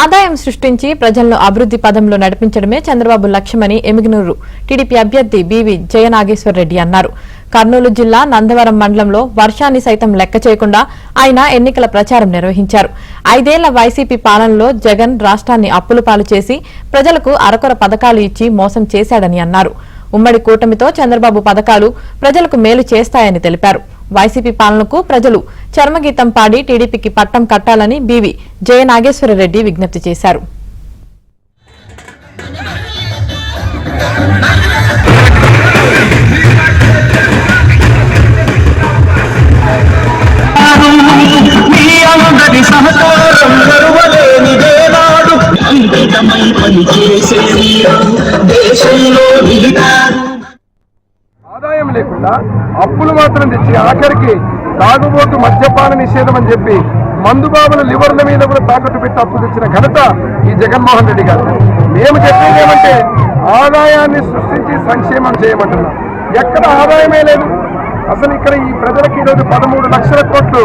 ఆదాయం సృష్టించి ప్రజలను అభివృద్ధి పదంలో నడిపించడమే చంద్రబాబు లక్ష్యమని ఎమిగనూరు టీడీపీ అభ్యర్థి బీవీ జయనాగేశ్వరరెడ్డి అన్నారు. కర్నూలు జిల్లా నందవరం మండలంలో వర్షాన్ని సైతం లెక్క చేయకుండా ఆయన ఎన్నికల ప్రచారం నిర్వహించారు. 5 ఏళ్ల వైసీపీ పాలనలో జగన్ రాష్ట్రాన్ని అప్పుల పాలు చేసి ప్రజలకు అరకొర పథకాలు ఇచ్చి మోసం చేశాడని అన్నారు. ఉమ్మడి కూటమితో చంద్రబాబు పథకాలు ప్రజలకు మేలు చేస్తాయని తెలిపారు. వైసీపీ పాలనకు ప్రజలు చర్మగీతం పాడి టీడీపీకి పట్టం కట్టాలని బీవీ జయనాగేశ్వరరెడ్డి విజ్ఞప్తి చేశారు. ఆదాయం లేకుండా అప్పులు మాత్రం తెచ్చి ఆఖరికి తాగుబోతు మద్యపాన నిషేధం అని చెప్పి మందుబాబుల లివర్ల మీద కూడా తాకట్టు పెట్టి అప్పు తెచ్చిన ఘనత ఈ జగన్మోహన్ రెడ్డి గారు. మేము చెప్పేది ఏమంటే ఆదాయాన్ని సృష్టించి సంక్షేమం చేయమంటున్నాం. ఎక్కడ ఆదాయమే లేదు. అసలు ఇక్కడ ఈ ప్రజలకు ఈరోజు 13 లక్షల కోట్లు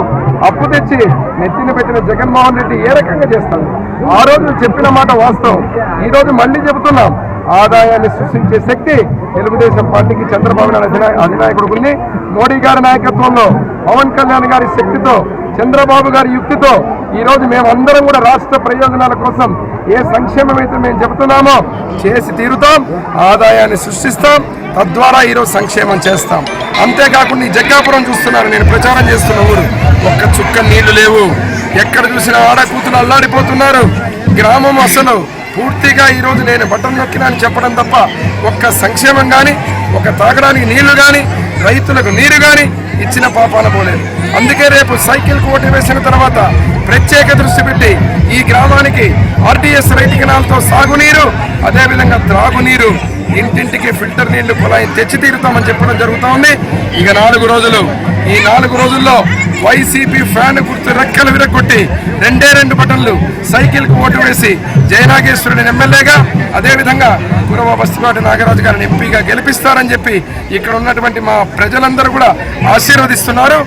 అప్పు తెచ్చి నెత్తిన పెట్టిన జగన్మోహన్ రెడ్డి ఏ రకంగా చేస్తాడు? ఆ రోజు చెప్పిన మాట వాస్తవం. ఈ రోజు మళ్ళీ చెబుతున్నాం, ఆదాయాన్ని సృష్టించే శక్తి తెలుగుదేశం పార్టీకి చంద్రబాబు నాయుడు అధినాయకుడికి ఉంది. మోడీ గారి నాయకత్వంలో, పవన్ కళ్యాణ్ గారి శక్తితో, చంద్రబాబు గారి యుక్తితో ఈ రోజు మేమందరం కూడా రాష్ట్ర ప్రయోజనాల కోసం ఏ సంక్షేమం అయితే మేము చెబుతున్నామో చేసి తీరుతాం. ఆదాయాన్ని సృష్టిస్తాం, తద్వారా ఈరోజు సంక్షేమం చేస్తాం. అంతేకాకుండా ఈ జగ్గాపురం చూస్తున్నారు, నేను ప్రచారం చేస్తున్న ఊరు, ఒక్క చుక్క నీళ్లు లేవు. ఎక్కడ చూసినా ఆడకూతులు అల్లాడిపోతున్నారు. గ్రామం అసలు పూర్తిగా ఈరోజు నేను బటన్ నొక్కినా అని చెప్పడం తప్ప ఒక్క సంక్షేమం కానీ, ఒక తాగడానికి నీళ్లు కానీ, రైతులకు నీరు కానీ ఇచ్చిన పాపాన పోలేదు. అందుకే రేపు సైకిల్కు ఓటు వేసిన తర్వాత ప్రత్యేక దృష్టి పెట్టి ఈ గ్రామానికి ఆర్టీఎస్ రైతు కెనాల్తో సాగునీరు, అదేవిధంగా త్రాగునీరు, ఇంటింటికి ఫిల్టర్ నీళ్లు కుళాయి తెచ్చి తీరుతామని చెప్పడం జరుగుతూ ఉంది. ఇక 4 రోజులు, ఈ 4 రోజుల్లో వైసీపీ ఫ్యాన్ గుర్తు రెక్కలు విరగొట్టి 2 బటన్లు సైకిల్కు ఓటు వేసి జయనాగేశ్వరుని ఎమ్మెల్యేగా, అదేవిధంగా కురవ బస్తిపాటి నాగరాజు గారిని ఎంపీగా గెలిపిస్తారని చెప్పి ఇక్కడ ఉన్నటువంటి మా ప్రజలందరూ కూడా ఆశీర్వదిస్తున్నారు.